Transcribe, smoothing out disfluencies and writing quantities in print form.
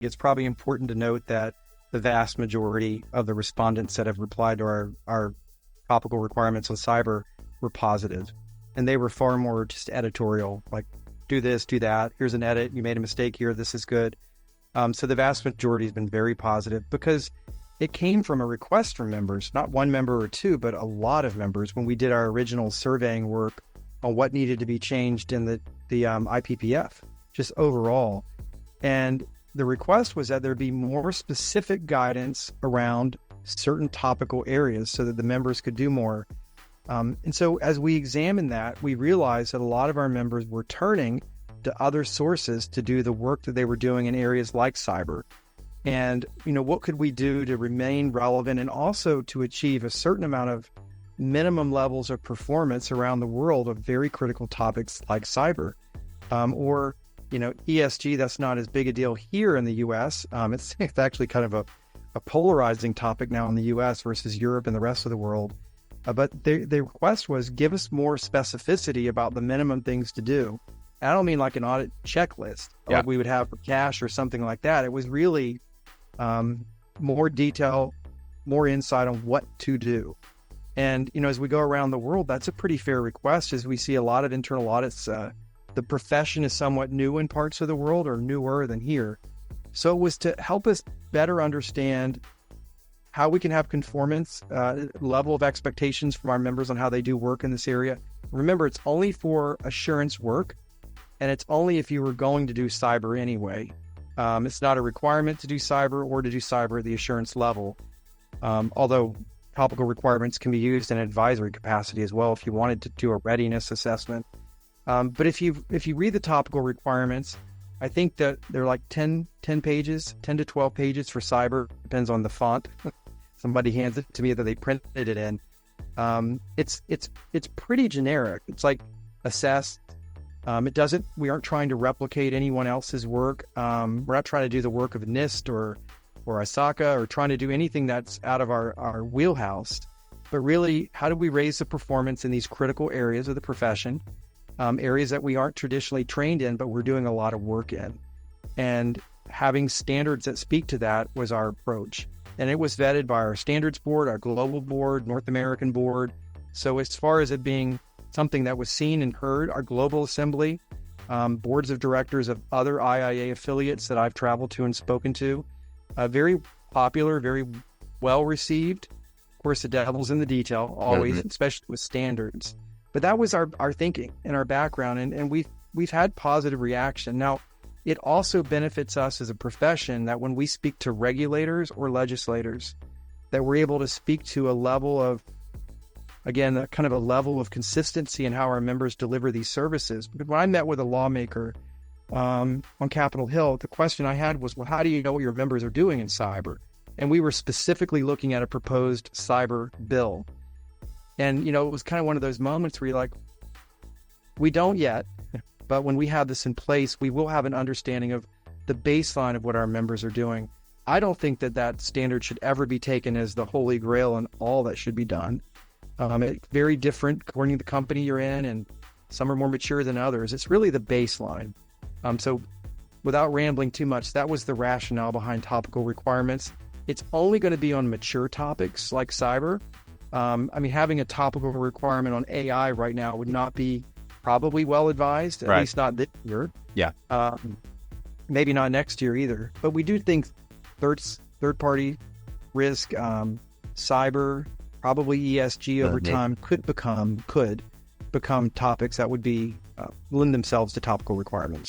it's probably important to note that the vast majority of the respondents that have replied to our topical requirements on cyber were positive. And they were far more just editorial, like do this, do that. Here's an edit. You made a mistake here. This is good. So the vast majority has been very positive because it came from a request from members, not one member or two, but a lot of members when we did our original surveying work on what needed to be changed in the IPPF, just overall. And the request was that there be more specific guidance around certain topical areas so that the members could do more. And so as we examined that, we realized that a lot of our members were turning to other sources to do the work that they were doing in areas like cyber. And, what could we do to remain relevant and also to achieve a certain amount of minimum levels of performance around the world of very critical topics like cyber? Or ESG, that's not as big a deal here in the US. It's actually kind of a polarizing topic now in the US versus Europe and the rest of the world. But the request was give us more specificity about the minimum things to do. And I don't mean like an audit checklist like we would have for cash or something like that. It was really more detail, more insight on what to do. And, as we go around the world, that's a pretty fair request as we see a lot of internal audits. The profession is somewhat new in parts of the world or newer than here. So it was to help us better understand how we can have conformance, level of expectations from our members on how they do work in this area. Remember, it's only for assurance work, and it's only if you were going to do cyber anyway. It's not a requirement to do cyber or to do cyber at the assurance level, although topical requirements can be used in advisory capacity as well if you wanted to do a readiness assessment. But if you read the topical requirements, I think that they're like 10 pages, 10 to 12 pages for cyber, depends on the font. Somebody hands it to me that they printed it in. It's pretty generic. It's like assess. We aren't trying to replicate anyone else's work. We're not trying to do the work of NIST or ISACA or trying to do anything that's out of our wheelhouse. But really, how do we raise the performance in these critical areas of the profession? Areas that we aren't traditionally trained in, but we're doing a lot of work in. And having standards that speak to that was our approach. And it was vetted by our standards board, our global board, North American board. So as far as it being something that was seen and heard, our global assembly, boards of directors of other IIA affiliates that I've traveled to and spoken to, very popular, very well received. Of course, the devil's in the detail, always, especially with standards. But that was our thinking and our background, and we've had positive reaction. Now, it also benefits us as a profession that when we speak to regulators or legislators, that we're able to speak to a level of, again, a kind of a level of consistency in how our members deliver these services. Because when I met with a lawmaker on Capitol Hill, the question I had was, well, how do you know what your members are doing in cyber? And we were specifically looking at a proposed cyber bill. And, it was kind of one of those moments where you're like, we don't yet, but when we have this in place, we will have an understanding of the baseline of what our members are doing. I don't think that standard should ever be taken as the holy grail and all that should be done. It's very different according to the company you're in, and some are more mature than others. It's really the baseline. So without rambling too much, that was the rationale behind topical requirements. It's only going to be on mature topics like cyber. Having a topical requirement on AI right now would not be probably well advised, at least not this year. Yeah. Maybe not next year either. But we do think third-party risk, cyber, probably ESG over time could become topics that would be lend themselves to topical requirements.